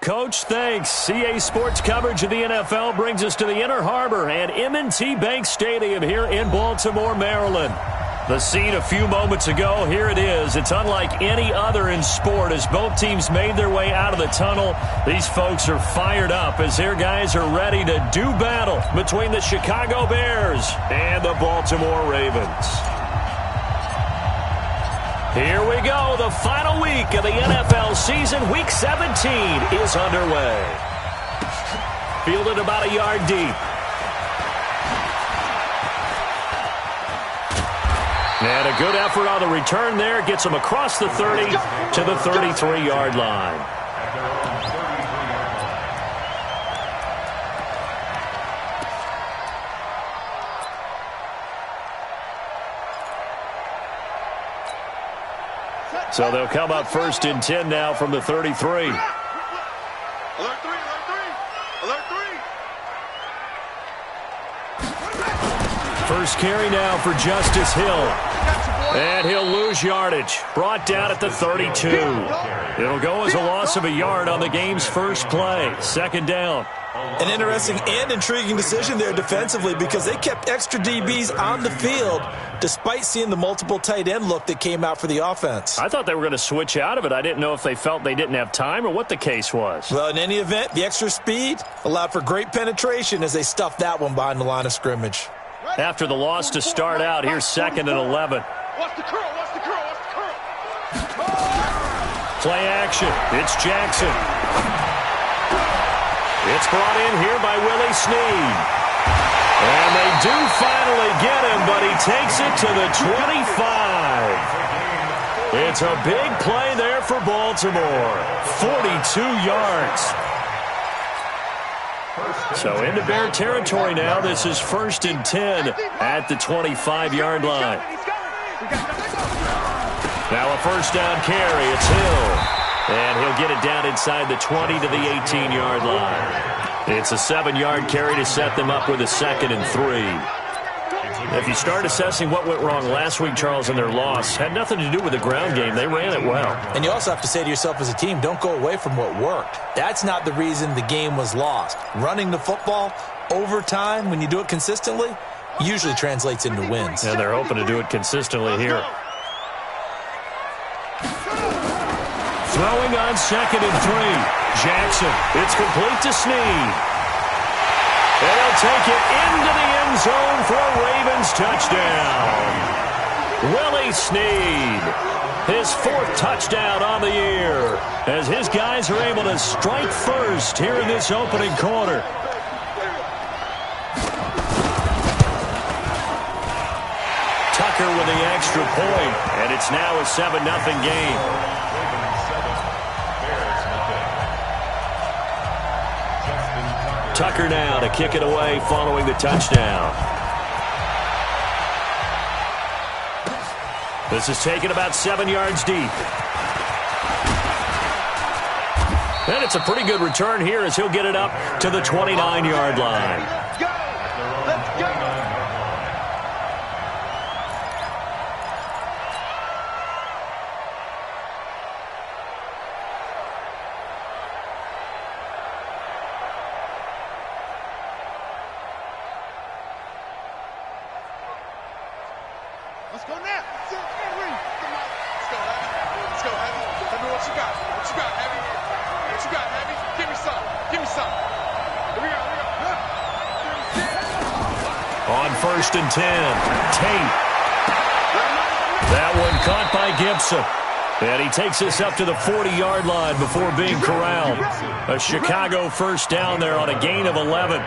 Coach, thanks. CA Sports coverage of the NFL brings us to the Inner Harbor and M&T Bank Stadium here in Baltimore, Maryland. The scene a few moments ago, here it is. It's unlike any other in sport as both teams made their way out of the tunnel. These folks are fired up as their guys are ready to do battle between the Chicago Bears and the Baltimore Ravens. Here we go. The final week of the NFL season. Week 17 is underway. Fielded about a yard deep. And a good effort on the return there. Gets him across the 30 to the 33-yard line. So they'll come up 1st and 10 now from the 33. Alert 3, alert 3, alert 3. First carry now for Justice Hill. And he'll lose yardage. Brought down at the 32. It'll go as a loss of a yard on the game's first play. 2nd down. An interesting and intriguing decision there defensively because they kept extra DBs on the field despite seeing the multiple tight end look that came out for the offense. I thought they were going to switch out of it. I didn't know if they felt they didn't have time or what the case was. Well, in any event, the extra speed allowed for great penetration as they stuffed that one behind the line of scrimmage. After the loss to start out, here's 2nd and 11. Watch the curl, watch the curl, watch the curl. Play action. It's Jackson. It's brought in here by Willie Snead. And they do finally get him, but he takes it to the 25. It's a big play there for Baltimore. 42 yards. So into Bear territory now. This is 1st and 10 at the 25-yard line. Now a 1st down carry. It's Hill. And he'll get it down inside the 20 to the 18-yard line. It's a 7-yard carry to set them up with a 2nd and 3. If you start assessing what went wrong last week, Charles, in their loss, had nothing to do with the ground game. They ran it well. And you also have to say to yourself as a team, don't go away from what worked. That's not the reason the game was lost. Running the football over time, when you do it consistently, usually translates into wins. And they're hoping to do it consistently here. Throwing on 2nd and 3. Jackson. It's complete to Snead. They'll take it into the end zone for a Ravens touchdown. Willie Snead. His 4th touchdown on the year as his guys are able to strike first here in this opening quarter. Tucker with the extra point, and it's now a 7-0 game. Tucker now to kick it away following the touchdown. This is taken about 7 yards deep. And it's a pretty good return here as he'll get it up to the 29-yard line. Let's go! Let's go! Let's go now. Let's go, Heavy. Let's go, Heavy. Tell me what you got. What you got, Heavy? What you got, Heavy? Give me some. Give me some. Here we go. On 1st and 10, Tate. That one caught by Gibson. And he takes us up to the 40-yard line before being corralled. A Chicago 1st down there on a gain of 11.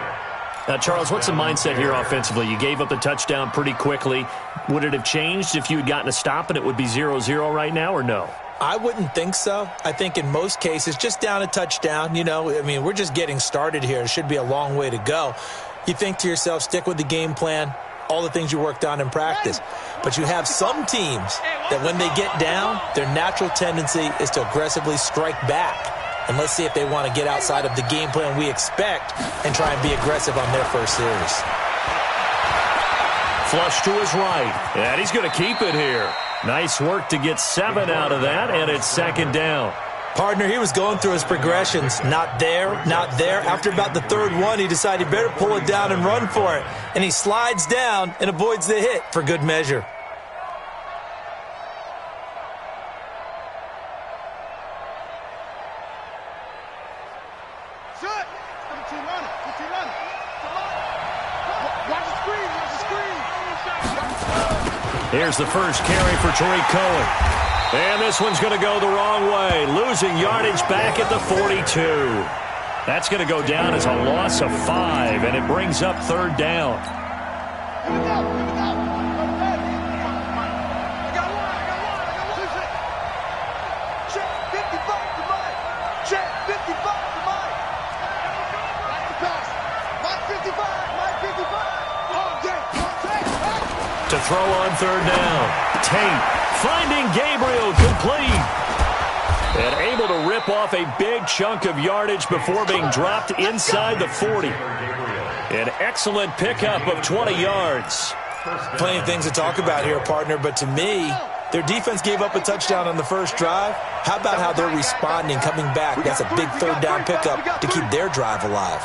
Now, Charles, what's the mindset here offensively? You gave up the touchdown pretty quickly. Would it have changed if you had gotten a stop and it would be 0-0 right now, or no? I wouldn't think so. I think in most cases, just down a touchdown, we're just getting started here. It should be a long way to go. You think to yourself, stick with the game plan, all the things you worked on in practice. But you have some teams that when they get down, their natural tendency is to aggressively strike back. And let's see if they want to get outside of the game plan we expect and try and be aggressive on their first series. Flush to his right, and he's going to keep it here. Nice work to get 7 out of that, and it's 2nd down. Partner, he was going through his progressions. Not there, not there. After about the third one, he decided he better pull it down and run for it. And he slides down and avoids the hit for good measure. Here's the first carry for Tariq Cohen. And this one's going to go the wrong way, losing yardage back at the 42. That's going to go down as a loss of 5, and it brings up third down. To throw on third down. Tate finding Gabriel complete. And able to rip off a big chunk of yardage before being dropped inside the 40. An excellent pickup of 20 yards. Plenty of things to talk about here, partner, but to me, their defense gave up a touchdown on the first drive. How about how they're responding, coming back? That's a big third down pickup to keep their drive alive.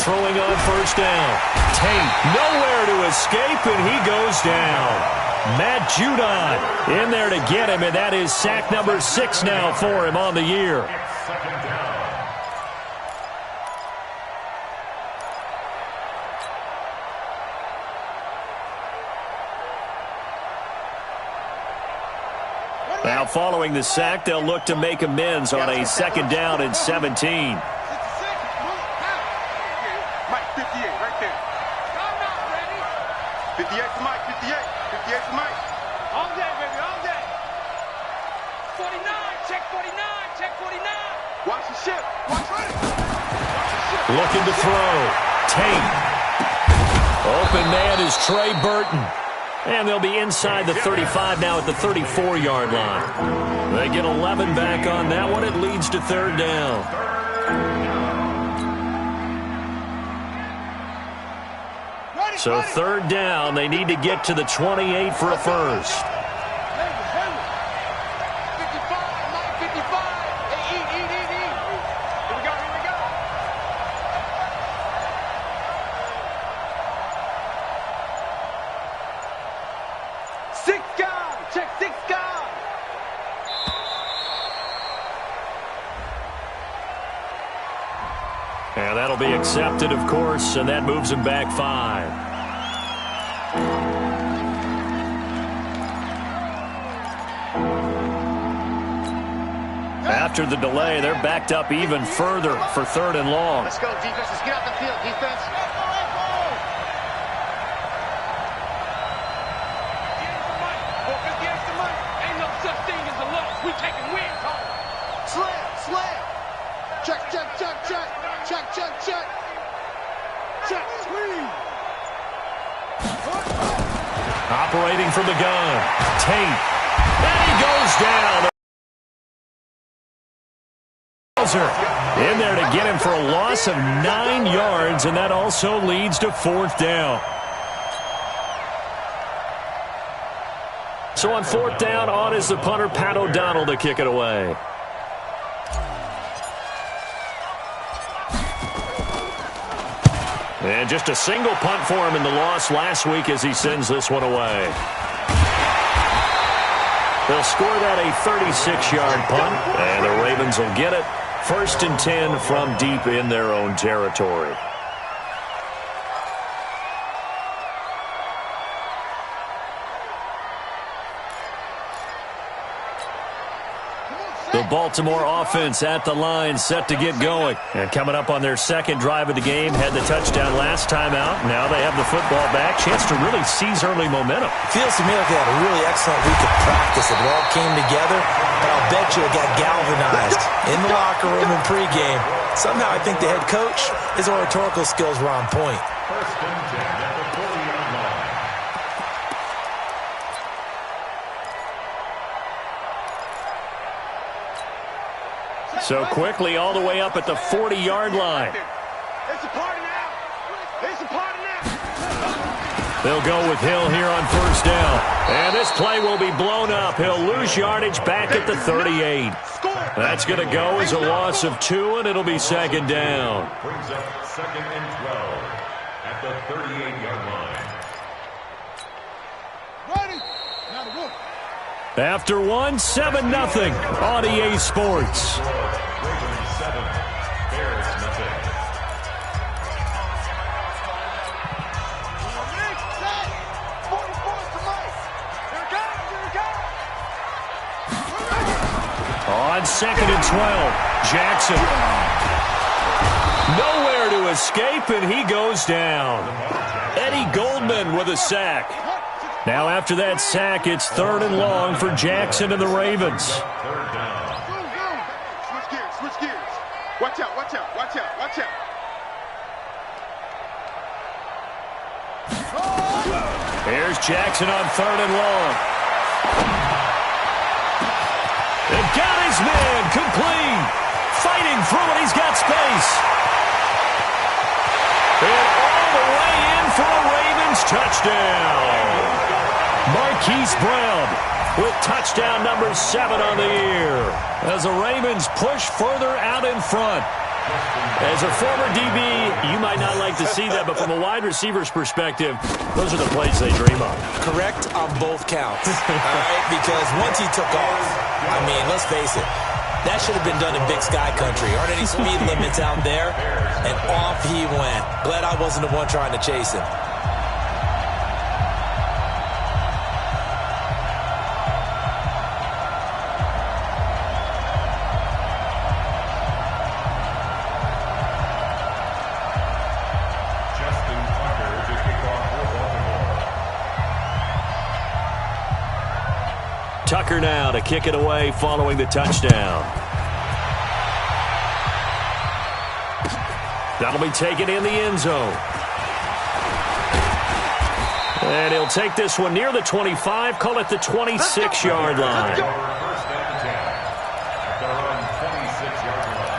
Throwing on first down. Tate nowhere to escape, and he goes down. Matt Judon in there to get him, and that is sack number 6 now for him on the year. Now following the sack, they'll look to make amends on a second down and 17. Looking to throw. Tate. Open man is Trey Burton. And they'll be inside the 35 now at the 34-yard line. They get 11 back on that one. It leads to third down. So third down, they need to get to the 28 for a first. And that'll be accepted, of course, and that moves him back 5. After the delay, they're backed up even further for third and long. Let's go, defense. Let's get out the field, defense. Ain't no such thing as a loss. We taking wins home. Slam, slam. Check, check, check, check. Check, check, check. Check, squeeze. Operating from the gun. Tate. And he goes down. In there to get him for a loss of 9 yards, and that also leads to fourth down. So on fourth down, on is the punter, Pat O'Donnell, to kick it away. And just a single punt for him in the loss last week as he sends this one away. They'll score that a 36-yard punt, and the Ravens will get it. 1st and 10 from deep in their own territory. The Baltimore offense at the line, set to get going. And coming up on their second drive of the game, had the touchdown last time out. Now they have the football back. Chance to really seize early momentum. Feels to me like they had a really excellent week of practice. It all came together, but I'll bet you it got galvanized in the locker room and pregame. Somehow I think the head coach, his oratorical skills were on point. So quickly all the way up at the 40-yard line. It's a party now. It's a party now. They'll go with Hill here on first down. And this play will be blown up. He'll lose yardage back at the 38. That's going to go as a loss of 2, and it'll be second down. Brings up 2nd and 12 at the 38-yard line. Ready. Now the roof. After 1, 7-0 on EA Sports. Ravens 7, Bears nothing. On 2nd and 12, Jackson. Nowhere to escape, and he goes down. Eddie Goldman with a sack. Now after that sack, it's 3rd and long for Jackson and the Ravens. Third down. Switch gears, switch gears. Watch out, watch out, watch out, watch out. Here's Jackson on 3rd and long. They've got his man complete. Fighting through it, he's got space. And all the way in for a Ravens touchdown. Marquise Brown with touchdown number 7 on the year as the Ravens push further out in front. As a former DB, you might not like to see that, but from a wide receiver's perspective, those are the plays they dream of. Correct on both counts, all right? Because once he took off, I mean, let's face it, that should have been done in Big Sky Country. Aren't any speed limits out there? And off he went. Glad I wasn't the one trying to chase him. Justin Tucker to kick off for Baltimore. Tucker now to kick it away following the touchdown. That'll be taken in the end zone. And he'll take this one near the 25, call it the 26-yard line. First and 10 at their own 26-yard line.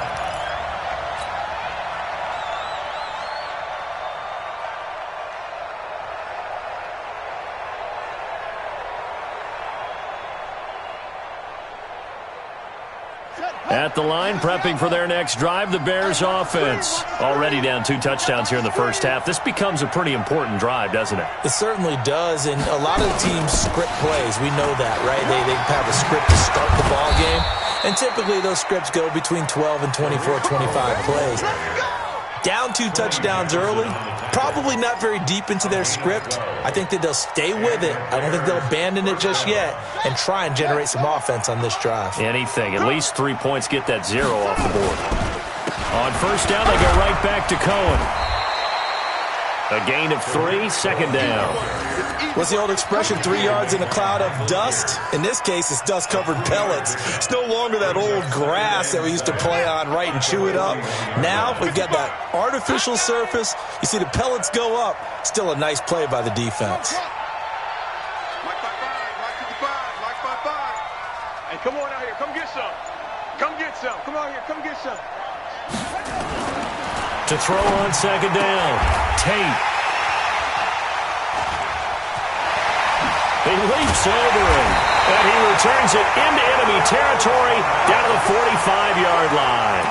At the line, prepping for their next drive, the Bears offense. Already down 2 touchdowns here in the first half. This becomes a pretty important drive, doesn't it? It certainly does, and a lot of the teams script plays. We know that, right? They have a script to start the ball game, and typically those scripts go between 12 and 24, 25 plays. Down 2 touchdowns early, probably not very deep into their script. I think that they'll stay with it. I don't think they'll abandon it just yet and try and generate some offense on this drive. Anything. At least 3 points, get that 0 off the board. On first down, they go right back to Cohen. A gain of 3, second down. What's the old expression, 3 yards in a cloud of dust? In this case, it's dust-covered pellets. It's no longer that old grass that we used to play on, right, and chew it up. Now we've got that artificial surface. You see the pellets go up. Still a nice play by the defense. Like by 5, like 55, like by 5. Hey, come on out here. Come get some. Come get some. Come out here. Come get some. To throw on second down, Tate. He leaps over him, and he returns it into enemy territory down to the 45-yard line.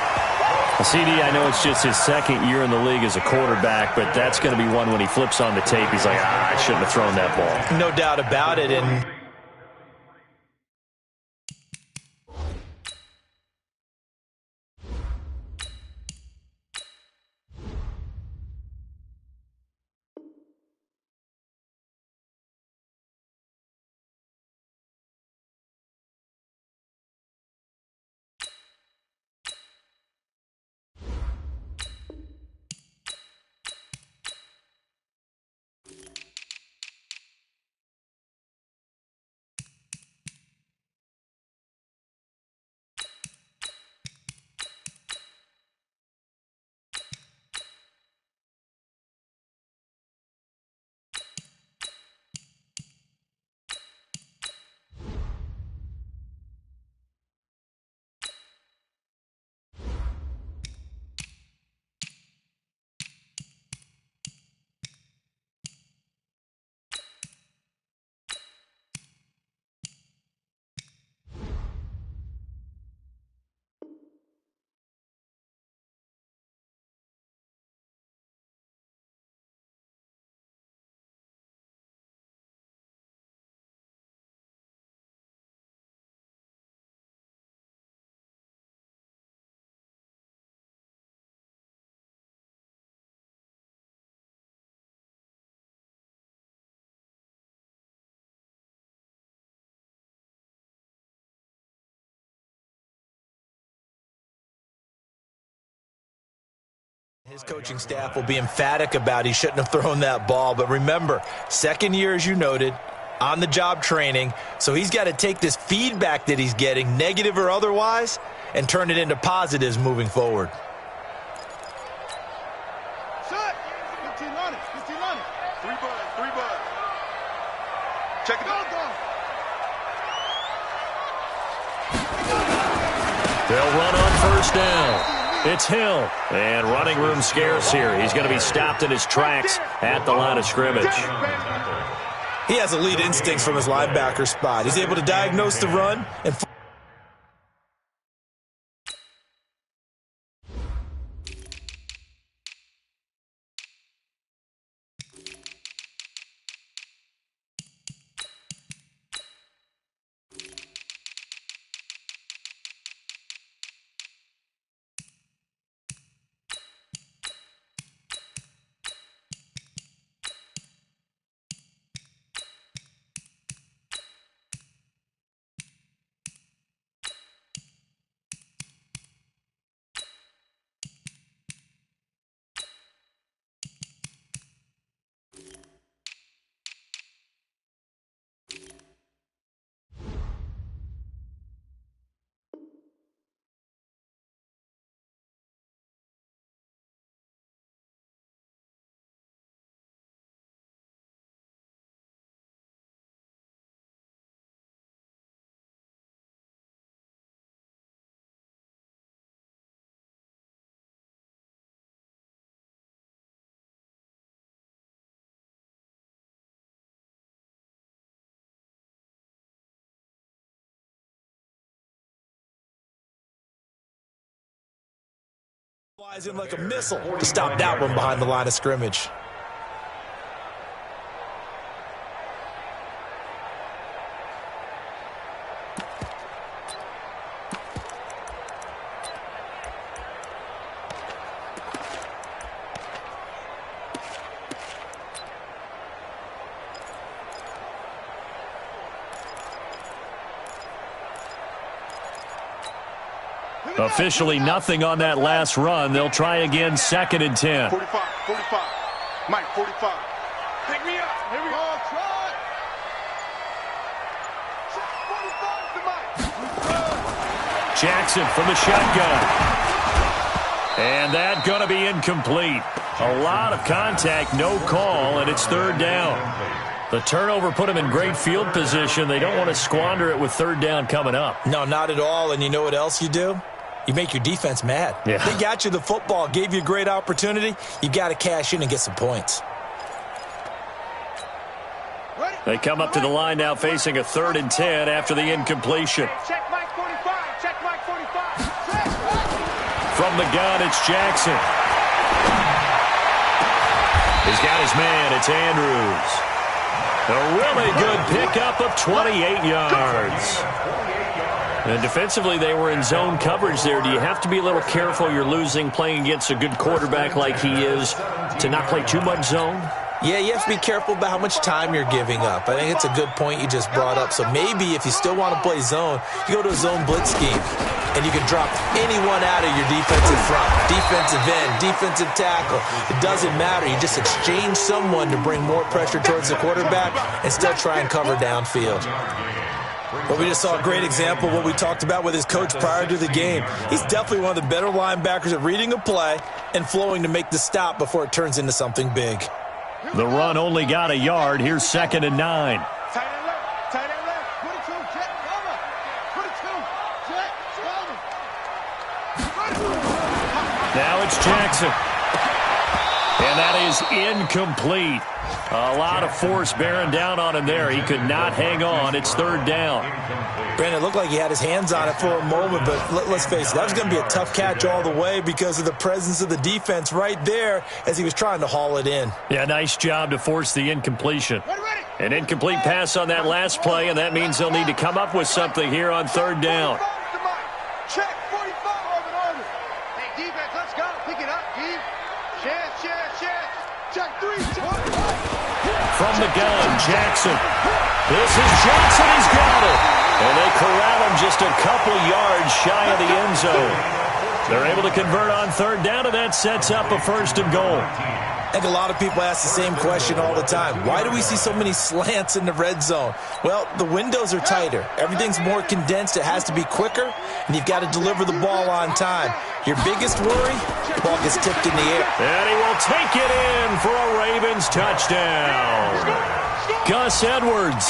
CD, I know it's just his second year in the league as a quarterback, but that's going to be one when he flips on the tape. He's like, I shouldn't have thrown that ball. No doubt about it, and His coaching staff will be emphatic about he shouldn't have thrown that ball. But remember, second year, as you noted, on-the-job training. So he's got to take this feedback that he's getting, negative or otherwise, and turn it into positives moving forward. Shut! 15 on it. 15 on it. 3 bud. Check it out. They'll run on first down. It's Hill. And running room scarce here. He's going to be stopped in his tracks at the line of scrimmage. He has elite instincts from his linebacker spot. He's able to diagnose the run and flies in like a missile to stop that one behind the line of scrimmage. Officially nothing on that last run. They'll try again, 2nd and 10. 45. Mike, 45. Pick me up. Here we go. Try. 45 to Mike. Jackson from the shotgun. And that going to be incomplete. A lot of contact, no call, and it's 3rd down. The turnover put him in great field position. They don't want to squander it with 3rd down coming up. No, not at all. And you know what else you do? You make your defense mad. Yeah. They got you the football, gave you a great opportunity. You got to cash in and get some points. They come up to the line now facing a 3rd and 10 after the incompletion. Check Mike 45. Check Mike 45. From the gun, it's Jackson. He's got his man. It's Andrews. A really good pickup of 28 yards. And defensively, they were in zone coverage there. Do you have to be a little careful? You're losing playing against a good quarterback like he is to not play too much zone? Yeah, you have to be careful about how much time you're giving up. I think it's a good point you just brought up. So maybe if you still want to play zone, you go to a zone blitz scheme, and you can drop anyone out of your defensive front, defensive end, defensive tackle. It doesn't matter. You just exchange someone to bring more pressure towards the quarterback and still try and cover downfield. But we just saw a great example of what we talked about with his coach prior to the game. He's definitely one of the better linebackers at reading a play and flowing to make the stop before it turns into something big. The run only got a yard. Here's 2nd and 9. Tight end left. 22, jet, cover. 22, jet, cover. Now it's Jackson. And that is incomplete. A lot of force bearing down on him there. He could not hang on. It's 3rd down. Brandon, it looked like he had his hands on it for a moment, but let's face it, that was going to be a tough catch all the way because of the presence of the defense right there as he was trying to haul it in. Yeah, nice job to force the incompletion. An incomplete pass on that last play, and that means they'll need to come up with something here on 3rd down. Check 45. Hey, defense, let's go. Pick it up, D. Chance. Check 3. From the gun, Jackson. This is Johnson. He's got it. And they corral him just a couple yards shy of the end zone. They're able to convert on third down, and that sets up a 1st and goal. I think a lot of people ask the same question all the time. Why do we see so many slants in the red zone? Well, the windows are tighter. Everything's more condensed. It has to be quicker, and you've got to deliver the ball on time. Your biggest worry, the ball gets tipped in the air. And he will take it in for a Ravens touchdown. Gus Edwards,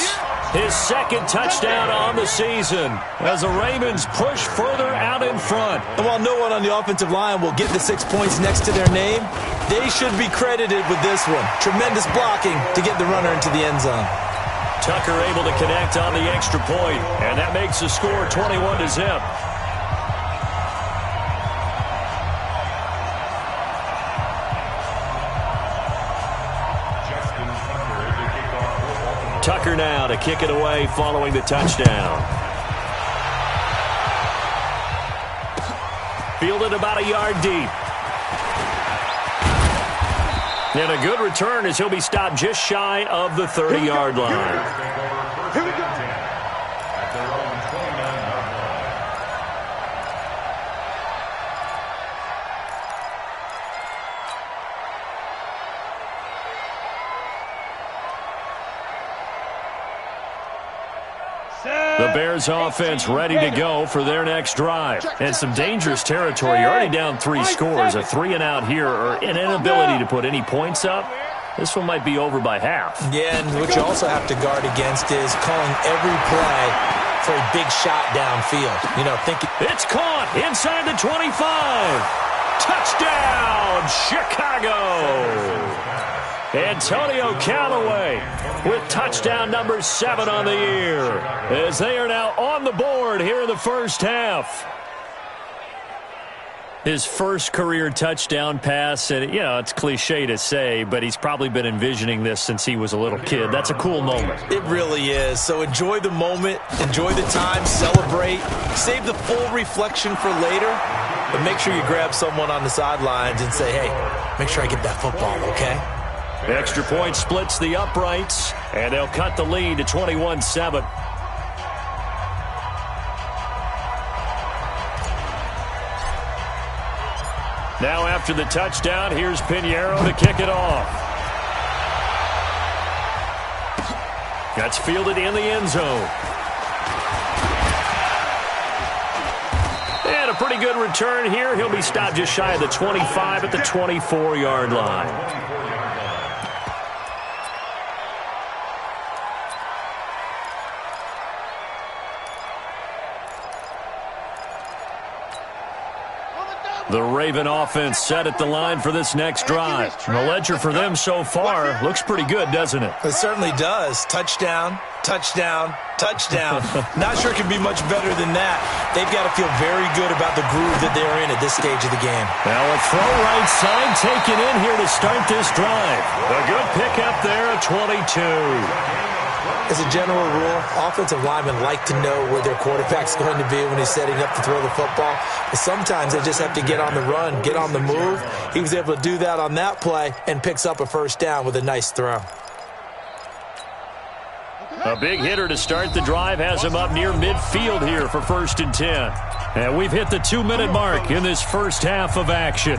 his 2nd touchdown on the season as the Ravens push further out in front. And while no one on the offensive line will get the 6 points next to their name, they should be credited with this one. Tremendous blocking to get the runner into the end zone. Tucker able to connect on the extra point, and that makes the score 21-0. Tucker now to kick it away following the touchdown. Fielded about a yard deep. And a good return as he'll be stopped just shy of the 30-yard line. Here we go. At their own 29-yard line. The Bears offense ready to go for their next drive. And some dangerous territory. You're already down 3 scores. A 3-and-out here or an inability to put any points up. This one might be over by half. Yeah, and what you also have to guard against is calling every play for a big shot downfield. You know, thinking It's caught inside the 25. Touchdown, Chicago. Antonio Callaway with touchdown number 7 on the year as they are now on the board here in the first half. His first career touchdown pass, and you know, it's cliche to say, but he's probably been envisioning this since he was a little kid. That's a cool moment. it really is. So enjoy the moment, enjoy the time, celebrate, save the full reflection for later, but make sure you grab someone on the sidelines and say, hey, make sure I get that football, okay? Extra point splits the uprights, and they'll cut the lead to 21-7. Now after the touchdown, here's Pinheiro to kick it off. That's fielded in the end zone. And a pretty good return here. He'll be stopped just shy of the 25 at the 24-yard line. The Raven offense set at the line for this next drive. The ledger for them so far looks pretty good, doesn't it? It certainly does. Touchdown, touchdown, touchdown. Not sure it can be much better than that. They've got to feel very good about the groove that they're in at this stage of the game. Now a throw right side taken in here to start this drive. A good pickup there at 22. As a general rule, offensive linemen like to know where their quarterback's going to be when he's setting up to throw the football. But sometimes they just have to get on the run, get on the move. He was able to do that on that play and picks up a first down with a nice throw. A big hitter to start the drive has him up near midfield here for 1st and 10. And we've hit the 2-minute mark in this first half of action.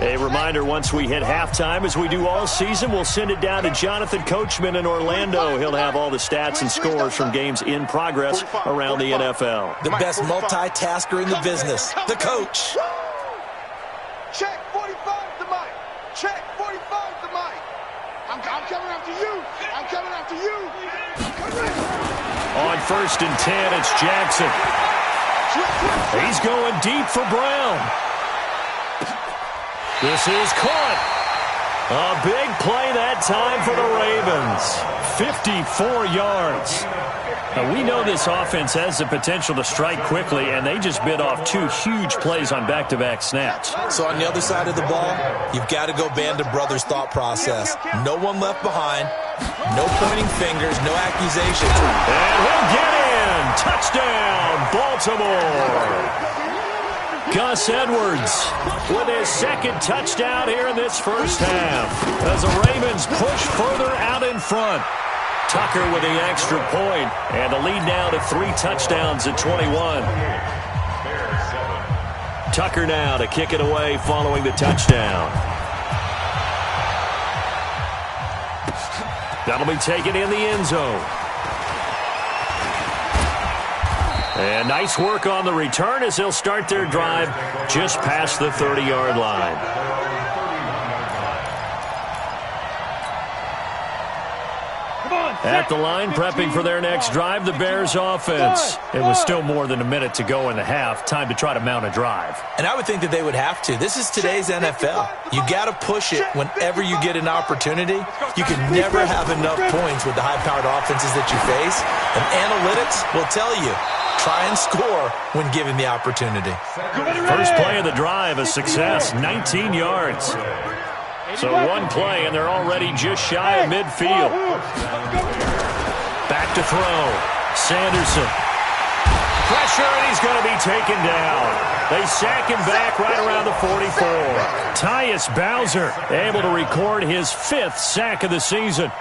A reminder, once we hit halftime, as we do all season, we'll send it down to Jonathan Coachman in Orlando. He'll have all the stats and scores from games in progress around the NFL. The best multitasker in the business, the coach. Check 45 to Mike. Check 45 to Mike. I'm coming after you. I'm coming after you. On 1st and 10, it's Jackson. He's going deep for Brown. This is caught. A big play that time for the Ravens. 54 yards. Now, we know this offense has the potential to strike quickly, and they just bit off 2 huge plays on back-to-back snaps. So on the other side of the ball, you've got to go Band of Brothers thought process. No one left behind. No pointing fingers, no accusations. And he'll get in. Touchdown, Baltimore. Gus Edwards with his second touchdown here in this first half as the Ravens push further out in front. Tucker with the extra point, and the lead now to 3 touchdowns at 21. Tucker now to kick it away following the touchdown. That'll be taken in the end zone. And nice work on the return as they'll start their drive just past the 30-yard line. At the line, prepping for their next drive, the Bears offense. It was still more than a minute to go in the half. Time to try to mount a drive. And I would think that they would have to. This is today's NFL. You got to push it whenever you get an opportunity. You can never have enough points with the high-powered offenses that you face. And analytics will tell you, try and score when given the opportunity. First play of the drive, a success, 19 yards. So one play, and they're already just shy of midfield. Back to throw. Sanderson. Pressure, and he's going to be taken down. They sack him back right around the 44. Tyus Bowser able to record his 5th sack of the season.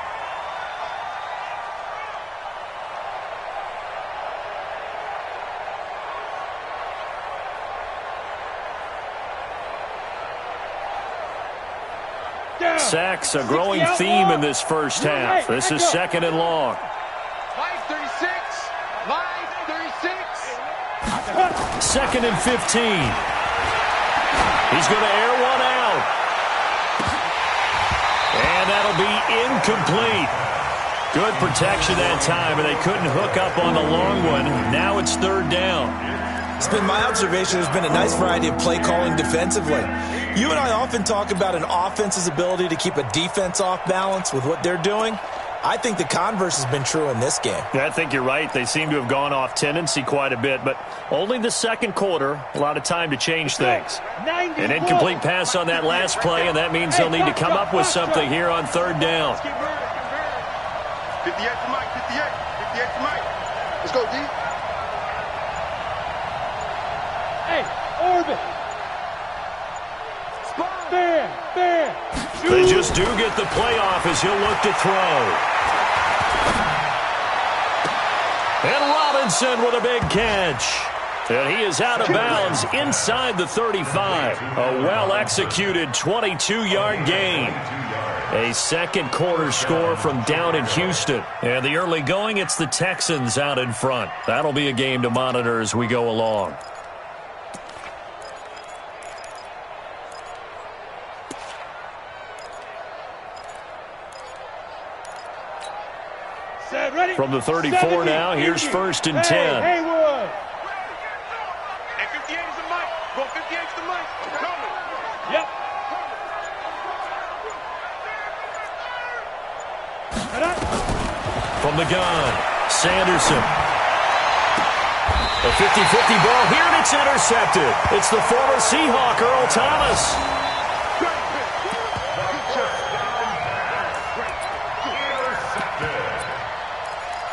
Sacks, a growing theme in this first half. This is 2nd and long. Live 36. Live 36. 2nd and 15. He's going to air one out. And that'll be incomplete. Good protection that time, and they couldn't hook up on the long one. Now it's 3rd down. It's been my observation there's been a nice variety of play calling defensively. You and I often talk about an offense's ability to keep a defense off balance with what they're doing. I think the converse has been true in this game. Yeah, I think you're right. They seem to have gone off tendency quite a bit, but only the second quarter, a lot of time to change things. An incomplete pass on that last play, and that means they'll need to come up with something here on 3rd down. 58 to Mike, 58. 58 to Mike. Let's go, D. Orbit. Bear. They just do get the playoff as he'll look to throw. And Robinson with a big catch. And he is out of bounds inside the 35. A well-executed 22-yard gain. A second quarter score from down in Houston. And the early going, it's the Texans out in front. That'll be a game to monitor as we go along. From the 34 now, here's 1st and 10. Haywood. And 58 is the Mike. Go 58 is the Mike. Coming. Yep. From the gun, Sanderson. A 50-50 ball here, and it's intercepted. It's the former Seahawk, Earl Thomas.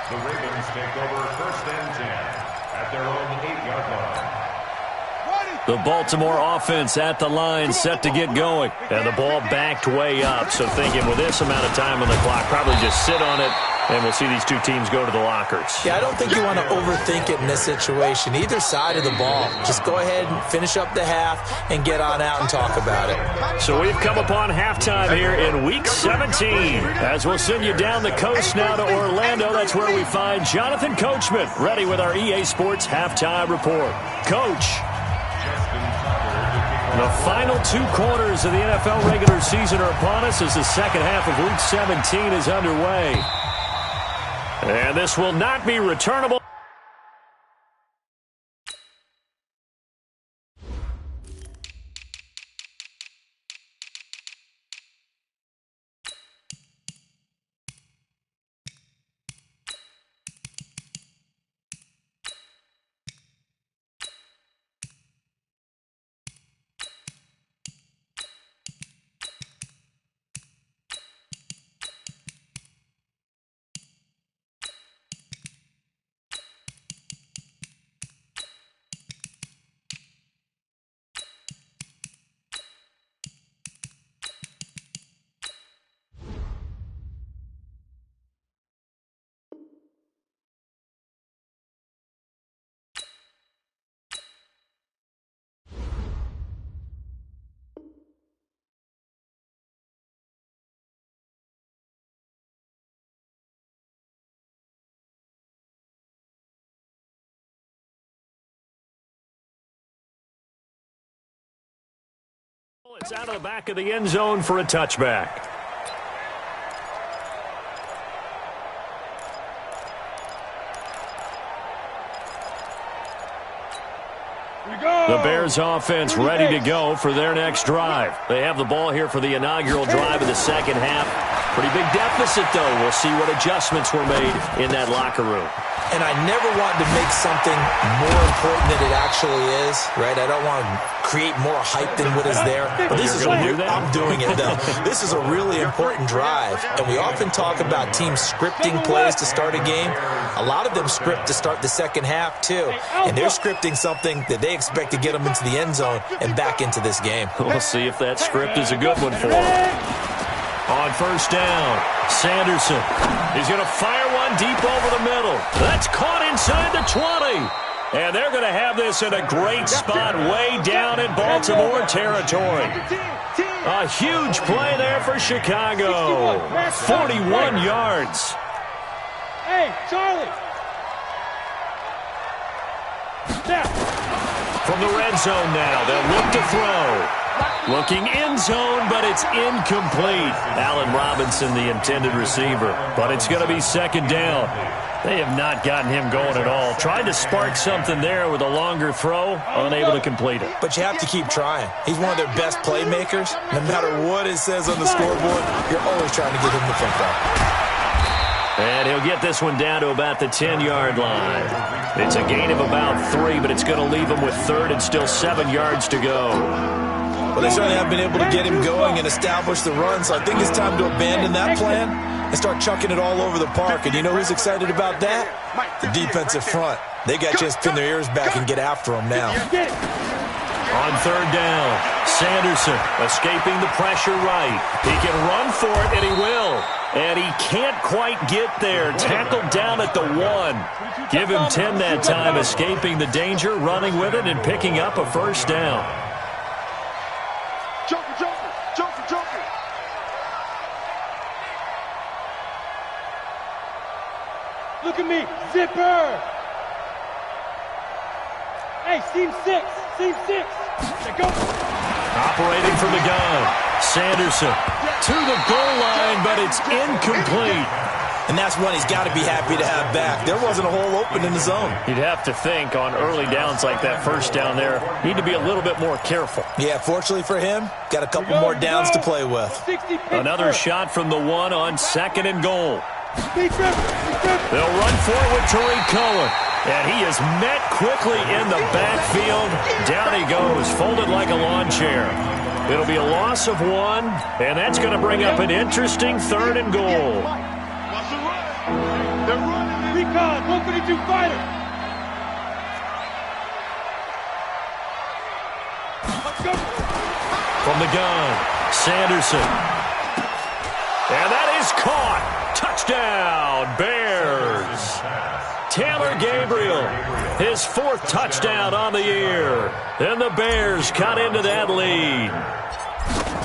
The Ravens take over 1st and 10 at their own 8-yard line. The Baltimore offense at the line, set to get going. And the ball backed way up. So thinking with this amount of time on the clock, probably just sit on it, and we'll see these two teams go to the lockers. Yeah, I don't think you want to overthink it in this situation. Either side of the ball. Just go ahead and finish up the half and get on out and talk about it. So we've come upon halftime here in Week 17. As we'll send you down the coast now to Orlando, that's where we find Jonathan Coachman ready with our EA Sports Halftime Report. Coach, the final 2 quarters of the NFL regular season are upon us as the second half of Week 17 is underway. And this will not be returnable. It's out of the back of the end zone for a touchback. The Bears offense ready to go for their next drive. They have the ball here for the inaugural drive of the second half. Pretty big deficit, though. We'll see what adjustments were made in that locker room. And I never want to make something more important than it actually is, right? I don't want to create more hype than what is there. But this is I'm doing it, though. This is a really important drive. And we often talk about teams scripting plays to start a game. A lot of them script to start the second half, too. And they're scripting something that they expect to get them into the end zone and back into this game. We'll see if that script is a good one for them. On first down, Sanderson. He's going to fire one deep over the middle. That's caught inside the 20. And they're going to have this in a great spot way down in Baltimore territory. A huge play there for Chicago. 41 yards. Hey, Charlie. From the red zone now, they'll look to throw. Looking end zone, but it's incomplete. Allen Robinson, the intended receiver. But it's going to be second down. They have not gotten him going at all. Tried to spark something there with a longer throw, unable to complete it. But you have to keep trying. He's one of their best playmakers. No matter what it says on the scoreboard, you're always trying to get him the football. And he'll get this one down to about the 10-yard line. It's a gain of about 3, but it's going to leave him with third and still 7 yards to go. Well, they certainly have been able to get him going and establish the run, so I think it's time to abandon that plan and start chucking it all over the park. And you know who's excited about that? The defensive front. They got to just pin their ears back and get after him now. On third down, Sanderson escaping the pressure right. He can run for it, and he will. And he can't quite get there. Tackled down at the 1. Give him 10 that time, escaping the danger, running with it, and picking up a first down. Joker. Look at me. Zipper. Hey, seam 6. Go. Operating from the gun. Sanderson to the goal line, but it's incomplete. And that's one he's got to be happy to have back. There wasn't a hole open in the zone. You'd have to think on early downs like that first down there, need to be a little bit more careful. Yeah, fortunately for him, got a couple more downs to play with. Another shot from the 1 on second and goal. They'll run for it with Tariq Cohen. And he is met quickly in the backfield. Down he goes, folded like a lawn chair. It'll be a loss of 1, and that's going to bring up an interesting third and goal. Watch the run. They're running. Recon, 132 fighter. Let's go. From the gun, Sanderson. And that is caught. Touchdown, Bears. Taylor Gabriel, his 4th touchdown on the year. And the Bears cut into that lead.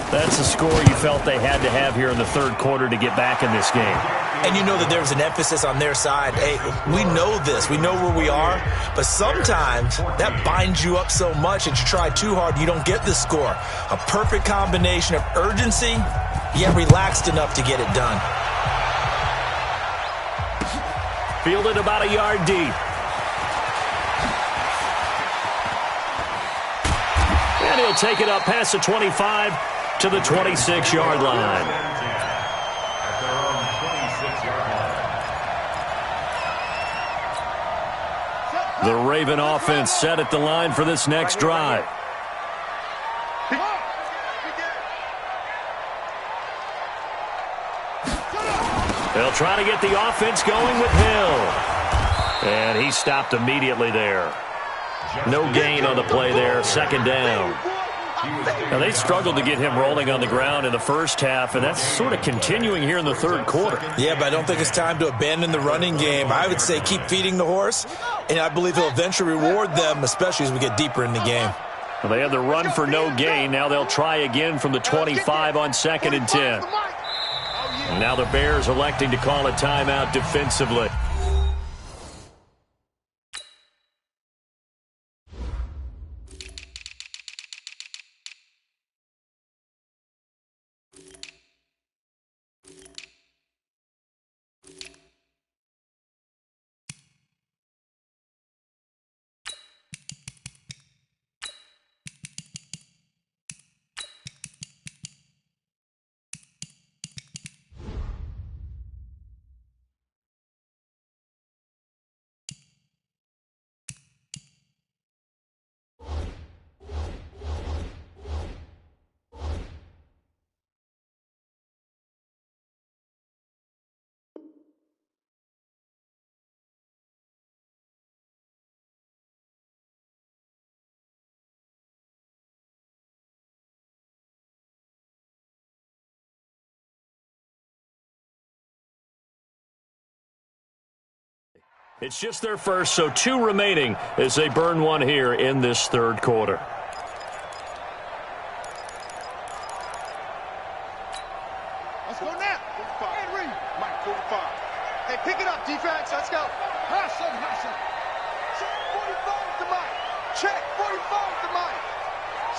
That's the score you felt they had to have here in the third quarter to get back in this game. And you know that there was an emphasis on their side. Hey, we know this. We know where we are. But sometimes that binds you up so much that you try too hard, you don't get the score. A perfect combination of urgency, yet relaxed enough to get it done. Fielded about a yard deep. And he'll take it up past the 25 to the 26-yard line. At their own 26-yard line. The Raven offense set at the line for this next drive. They'll try to get the offense going with Hill. And he stopped immediately there. No gain on the play there. Second down. Now, they struggled to get him rolling on the ground in the first half, and that's sort of continuing here in the third quarter. Yeah, but I don't think it's time to abandon the running game. I would say keep feeding the horse, and I believe he'll eventually reward them, especially as we get deeper in the game. Well, they had the run for no gain. Now they'll try again from the 25 on second and 10. And now the Bears electing to call a timeout defensively. It's just their first, so 2 remaining as they burn one here in this third quarter. Let's go now. 45. Hey, Reed. Mike, 45. Hey, pick it up, defense. Let's go. Hustle, hustle. Check 45 to Mike. Check 45 to Mike.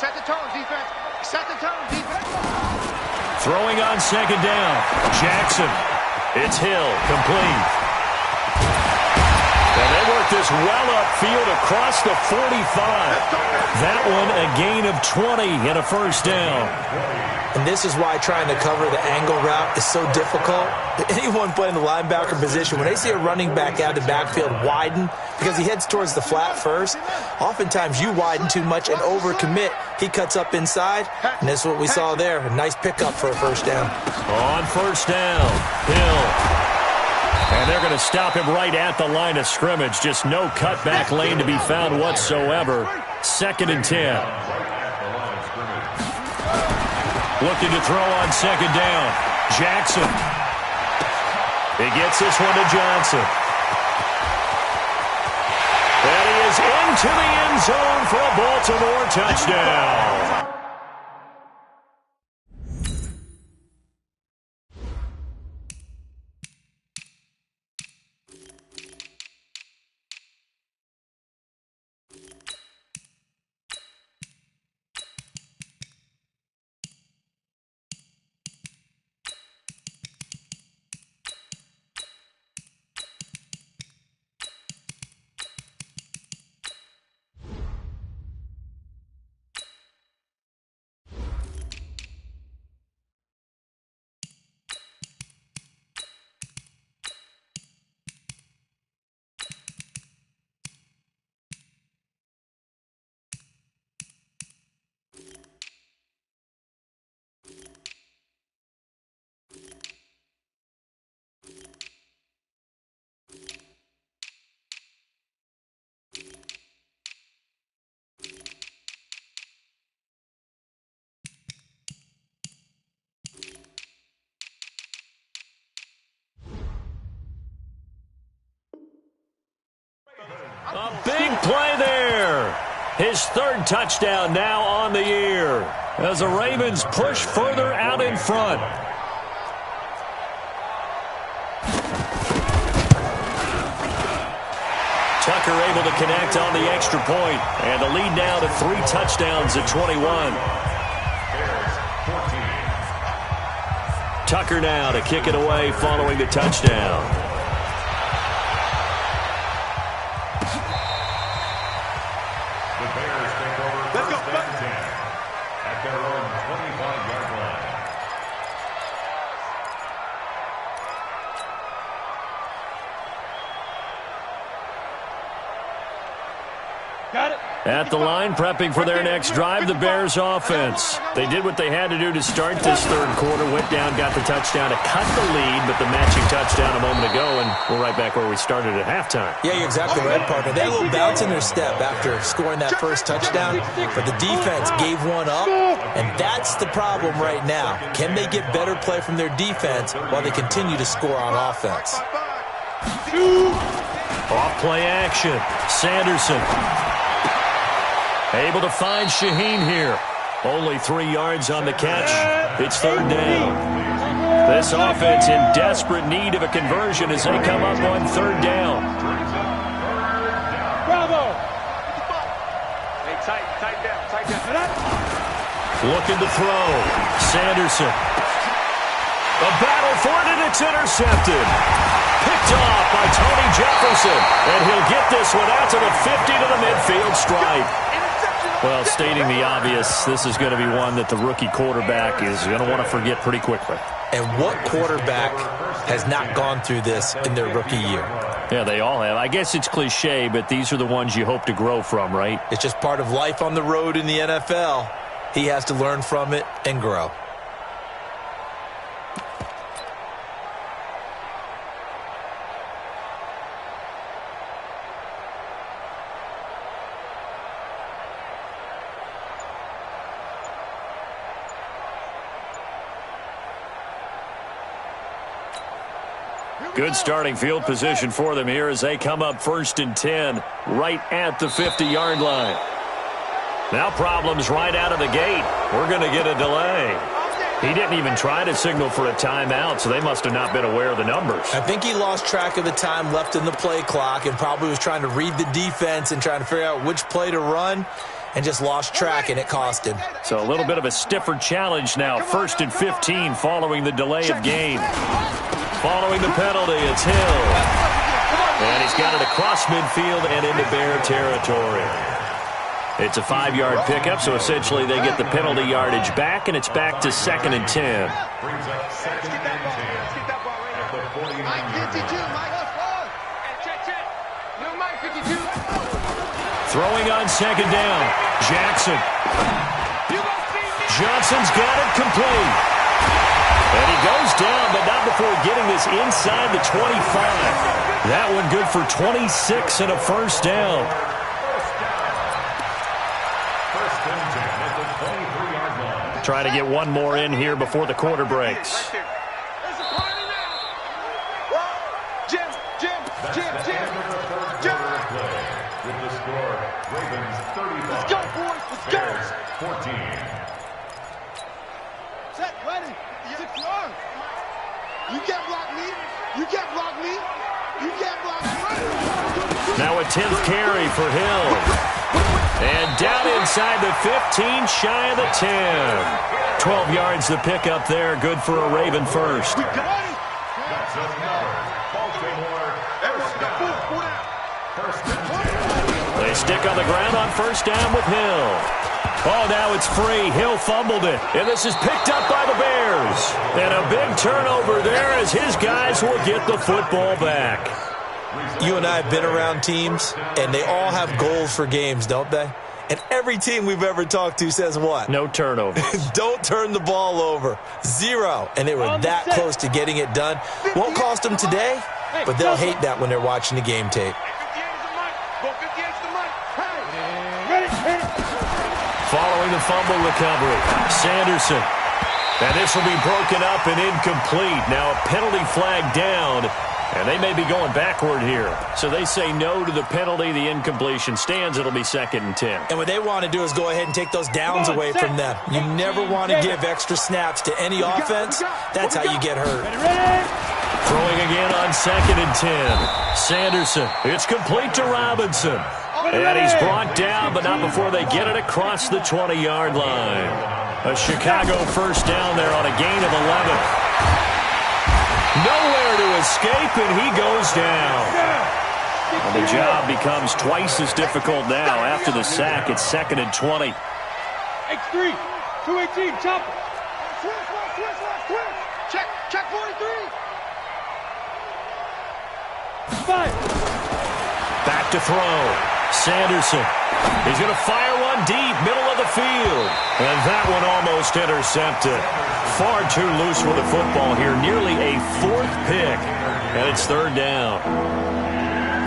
Set the tone, defense. Set the tone, defense. Throwing on second down. Jackson. It's Hill. Complete. And they work this well upfield across the 45. That one a gain of 20 and a first down. And this is why trying to cover the angle route is so difficult. Anyone playing the linebacker position, when they see a running back out of the backfield widen, because he heads towards the flat first, oftentimes you widen too much and overcommit. He cuts up inside, and this is what we saw there. A nice pickup for a first down. On first down, Hill. And they're going to stop him right at the line of scrimmage. Just no cutback lane to be found whatsoever. 2nd and 10. Looking to throw on second down. Jackson. He gets this one to Johnson. And he is into the end zone for a Baltimore touchdown. A big play there. His 3rd touchdown now on the year as the Ravens push further out in front. Tucker able to connect on the extra point, and the lead now to 3 touchdowns at 21. Tucker now to kick it away following the touchdown. At the line, prepping for their next drive, the Bears offense. They did what they had to do to start this third quarter, went down, got the touchdown to cut the lead, but the matching touchdown a moment ago, and we're right back where we started at halftime. Yeah, you're exactly right, partner. They had a little bounce in their step after scoring that first touchdown, but the defense gave one up, and that's the problem right now. Can they get better play from their defense while they continue to score on offense? Off play action. Sanderson. Able to find Shaheen here. Only 3 yards on the catch. It's 3rd down. This offense in desperate need of a conversion as they come up on 3rd down. Bravo! Hey, tight down. Looking to throw. Sanderson. A battle for it, and it's intercepted. Picked off by Tony Jefferson. And he'll get this one out to the 50 to the midfield stripe. Well, stating the obvious, this is going to be one that the rookie quarterback is going to want to forget pretty quickly. And what quarterback has not gone through this in their rookie year? Yeah, they all have. I guess it's cliche, but these are the ones you hope to grow from, right? It's just part of life on the road in the NFL. He has to learn from it and grow. Here Good starting field position for them here as they come up 1st and 10 right at the 50-yard line. Now problems right out of the gate. We're going to get a delay. He didn't even try to signal for a timeout, so they must have not been aware of the numbers. I think he lost track of the time left in the play clock and probably was trying to read the defense and trying to figure out which play to run and just lost track, and it cost him. So a little bit of a stiffer challenge now. 1st and 15 following the delay of game. Following the penalty, it's Hill. And he's got it across midfield and into Bear territory. It's a 5-yard pickup, so essentially they get the penalty yardage back, and it's back to 2nd and 10. Brings up 2nd and 10 at the 49-yard line. Throwing on 2nd down. Jackson. Johnson's got it complete. And he goes down, but not before getting this inside the 25. That one good for 26 and a first down. First and 10 at the 23-yard line. Trying to get one more in here before the quarter breaks. With the score, Ravens 35. Let's go, boys. Let's go. Bears 14. Set, ready. 6 yards. You can't block me. You can't block me. You can't block me. Now a 10th carry for Hill. And down inside the 15, shy of the 10. 12 yards to pick up there. Good for a Raven first. That's another Baltimore first down. First and 10. They stick on the ground on first down with Hill. Oh, now it's free. Hill fumbled it. And this is picked up by the Bears. And a big turnover there as his guys will get the football back. You and I have been around teams, and they all have goals for games, don't they? And every team we've ever talked to says what? No turnovers. Don't turn the ball over. 0. And they were that close to getting it done. Won't cost them today, but they'll hate that when they're watching the game tape. Following the fumble recovery, Sanderson. And this will be broken up and incomplete. Now a penalty flag down, and they may be going backward here. So they say no to the penalty. The incompletion stands. It'll be 2nd and 10. And what they want to do is go ahead and take those downs away from them. You never want to give extra snaps to any offense. That's how you get hurt. Throwing again on 2nd and 10. Sanderson. It's complete to Robinson. And he's brought down, but not before they get it across the 20-yard line. A Chicago first down there on a gain of 11. Nowhere to escape, and he goes down. And the job becomes twice as difficult now after the sack. It's 2nd and 20. X3, 218, chopper. Check 43. 5. Back to throw. Sanderson. He's going to fire one deep, middle of the field. And that one almost intercepted. Far too loose with the football here. Nearly a 4th pick. And it's 3rd down.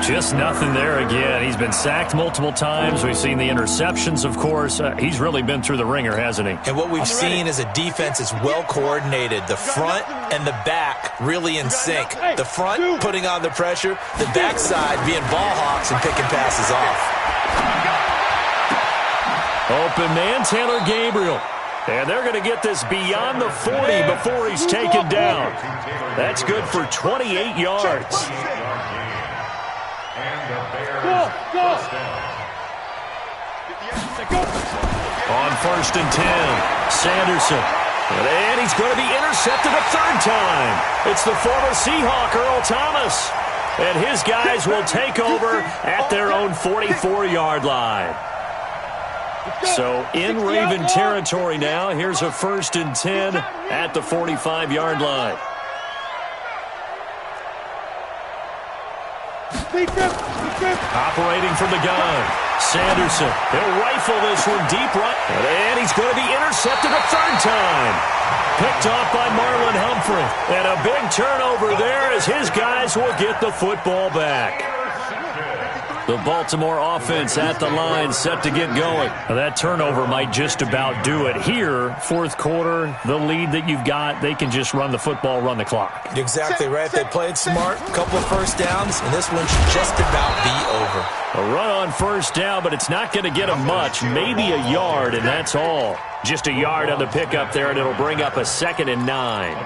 Just nothing there again. He's been sacked multiple times. We've seen the interceptions, of course. He's really been through the ringer, hasn't he? And what we've seen is a defense that's well coordinated. The front and the back really in sync. The front putting on the pressure. The backside being ball hawks and picking passes off. Open man, Taylor Gabriel. And they're going to get this beyond the 40 before he's taken down. That's good for 28 yards. Go. On 1st and 10, Sanderson. And he's going to be intercepted a 3rd time. It's the former Seahawk, Earl Thomas. And his guys will take over at their own 44-yard line. So in Raven territory now. Here's a 1st and 10 at the 45-yard line. Operating from the gun, Sanderson. He'll rifle this one deep right. And he's going to be intercepted a 3rd time. Picked off by Marlon Humphrey. And a big turnover there as his guys will get the football back. The Baltimore offense at the line, set to get going. Now, that turnover might just about do it. Here, fourth quarter, the lead that you've got, they can just run the football, run the clock. Exactly right. They played smart, couple of first downs, and this one should just about be over. A run on first down, but it's not going to get them much. Maybe a yard, and that's all. Just a yard on the pickup there, and it'll bring up a 2nd and 9.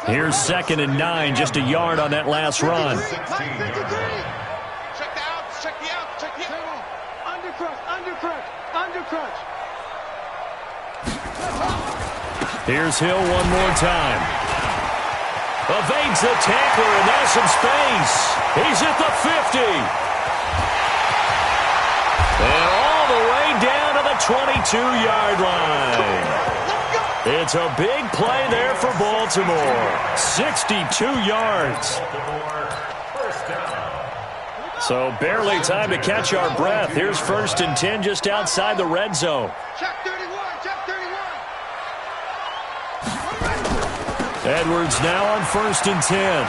Here's 2nd and 9, just a yard on that last run. Here's Hill one more time. Evades the tackler, and there's some space. He's at the 50. And all the way down to the 22-yard line. It's a big play there for Baltimore. 62 yards. So barely time to catch our breath. Here's 1st and 10 just outside the red zone. Check 31, check 31. Edwards now on 1st and 10.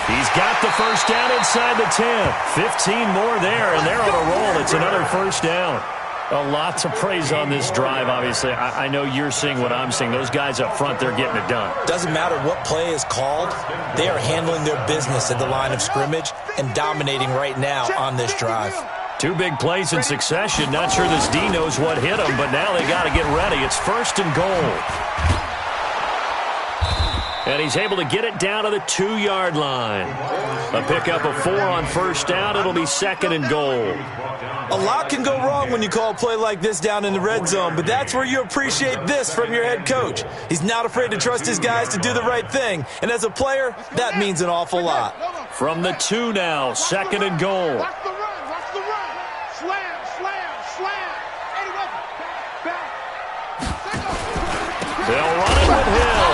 He's got the first down inside the 10. 15 more there, and they're on a roll. It's another first down. A lot to praise on this drive, obviously. I know you're seeing what I'm seeing. Those guys up front, they're getting it done. Doesn't matter what play is called. They are handling their business at the line of scrimmage and dominating right now on this drive. 2 big plays in succession. Not sure this D knows what hit them, but now they got to get ready. It's 1st and goal. And he's able to get it down to the 2-yard line. A pickup of 4 on first down. It'll be 2nd and goal. A lot can go wrong when you call a play like this down in the red zone, but that's where you appreciate this from your head coach. He's not afraid to trust his guys to do the right thing, and as a player, that means an awful lot. From the 2 now, 2nd and goal. Watch the run, watch the run. Slam, slam, slam. Eddie Weber. Back. They'll run it with Hill.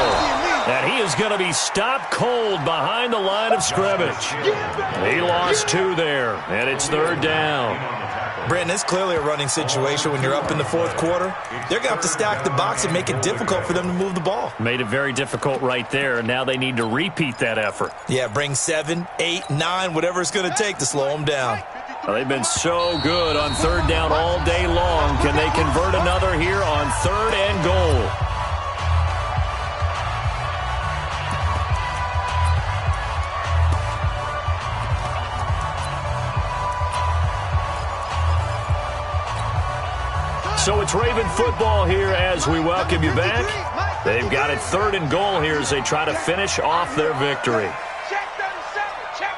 And he is going to be stopped cold behind the line of scrimmage. He lost 2 there, and it's 3rd down. Brandon, it's clearly a running situation when you're up in the 4th quarter. They're going to have to stack the box and make it difficult for them to move the ball. Made it very difficult right there, and now they need to repeat that effort. Yeah, bring 7, 8, 9, whatever it's going to take to slow them down. Well, they've been so good on 3rd down all day long. Can they convert another here on 3rd and goal? So it's Raven football here as we welcome you back. They've got it 3rd and goal here as they try to finish off their victory. Check 37, check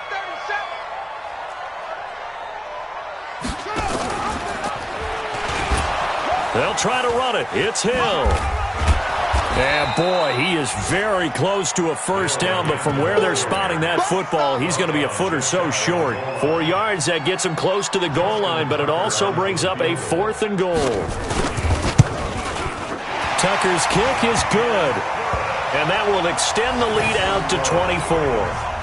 37. They'll try to run it. It's Hill. And boy, he is very close to a first down, but from where they're spotting that football, he's going to be a foot or so short. 4 yards, that gets him close to the goal line, but it also brings up a 4th and goal. Tucker's kick is good, and that will extend the lead out to 24.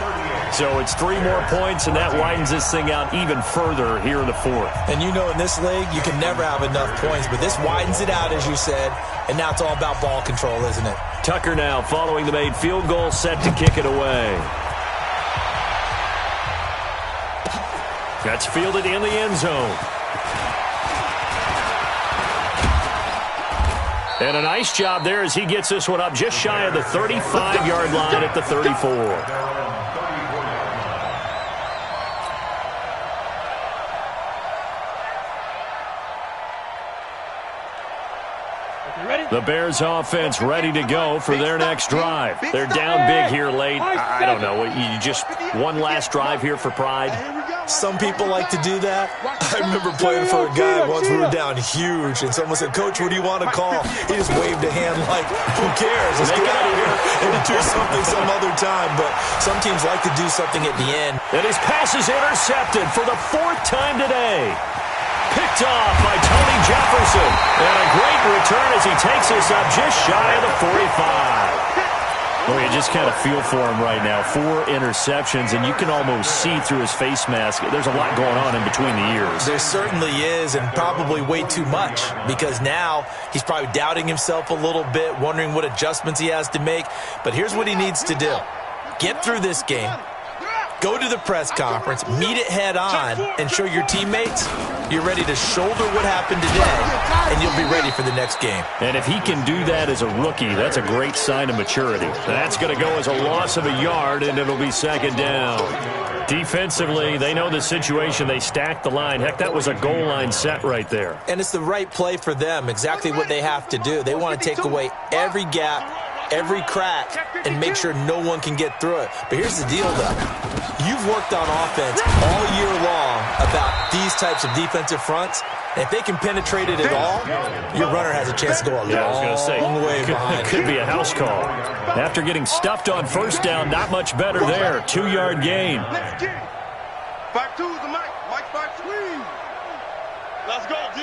So it's 3 more points, and that widens this thing out even further here in the 4th. And you know in this league, you can never have enough points, but this widens it out, as you said, and now it's all about ball control, isn't it? Tucker now following the made field goal, set to kick it away. That's fielded in the end zone. And a nice job there as he gets this one up just shy of the 35-yard line at the 34. The Bears offense ready to go for their next drive. They're down big here late. I don't know. You just one last drive here for pride. Some people like to do that. I remember playing for a guy once. We were down huge, and someone said, "Coach, what do you want to call?" He just waved a hand like, "Who cares? Let's get out of here and do something some other time." But some teams like to do something at the end. And his pass is intercepted for the 4th time today. Picked off by Tony Jefferson. And a great return as he takes this up just shy of the 45. Well, you just kind of feel for him right now. 4 interceptions, and you can almost see through his face mask. There's a lot going on in between the ears. There certainly is, and probably way too much, because now he's probably doubting himself a little bit, wondering what adjustments he has to make. But here's what he needs to do. Get through this game, Go to the press conference, meet it head on, and show your teammates you're ready to shoulder what happened today, and you'll be ready for the next game. And if he can do that as a rookie, that's a great sign of maturity. That's going to go as a loss of a yard, and it'll be second down. Defensively, they know the situation. They stacked the line. Heck, that was a goal line set right there. And it's the right play for them, exactly what they have to do. They want to take away every gap, every crack, and make sure no one can get through it. But here's the deal, though. You've worked on offense all year long about these types of defensive fronts. And if they can penetrate it at all, your runner has a chance to go a long way behind. Could be a house call. After getting stuffed on first down, not much better there. 2-yard gain. Let's get it. 5-2 is the mic. Mike 5-2. Let's go, D.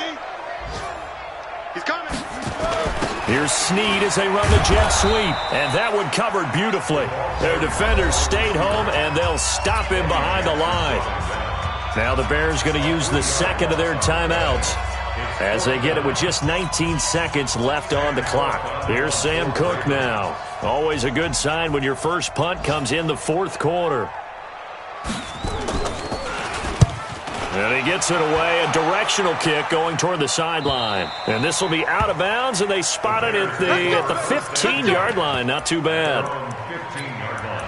He's coming. Here's Snead as they run the jet sweep. And that one covered beautifully. Their defenders stayed home, and they'll stop him behind the line. Now the Bears going to use the second of their timeouts as they get it with just 19 seconds left on the clock. Here's Sam Cook now. Always a good sign when your first punt comes in the fourth quarter. And he gets it away, a directional kick going toward the sideline. And this will be out of bounds, and they spot it at the 15-yard line. Not too bad. 15-yard line.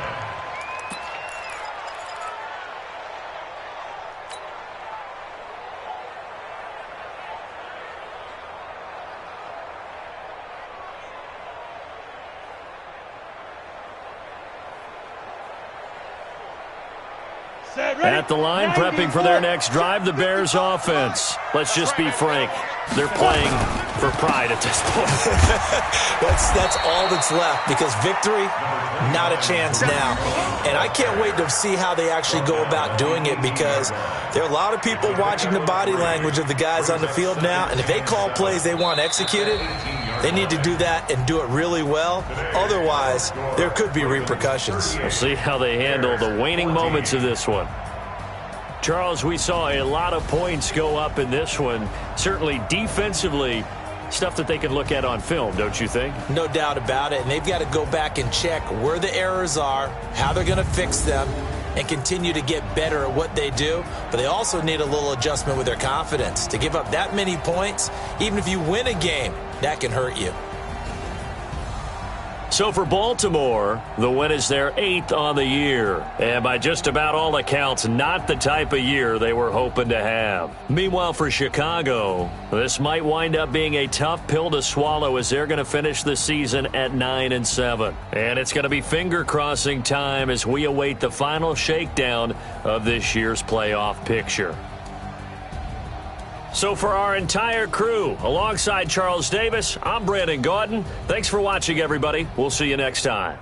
At the line, prepping for their next drive, the Bears offense. Let's just be frank. They're playing for pride at this point. That's all that's left, because victory, not a chance now. And I can't wait to see how they actually go about doing it, because there are a lot of people watching the body language of the guys on the field now, and if they call plays they want executed, they need to do that and do it really well. Otherwise, there could be repercussions. We'll see how they handle the waning moments of this one. Charles, we saw a lot of points go up in this one. Certainly defensively, stuff that they can look at on film, don't you think? No doubt about it. And they've got to go back and check where the errors are, how they're going to fix them, and continue to get better at what they do. But they also need a little adjustment with their confidence. To give up that many points, even if you win a game, that can hurt you. So for Baltimore, the win is their 8th on the year. And by just about all accounts, not the type of year they were hoping to have. Meanwhile, for Chicago, this might wind up being a tough pill to swallow as they're going to finish the season at 9-7. And it's going to be finger-crossing time as we await the final shakedown of this year's playoff picture. So for our entire crew, alongside Charles Davis, I'm Brandon Gaudin. Thanks for watching, everybody. We'll see you next time.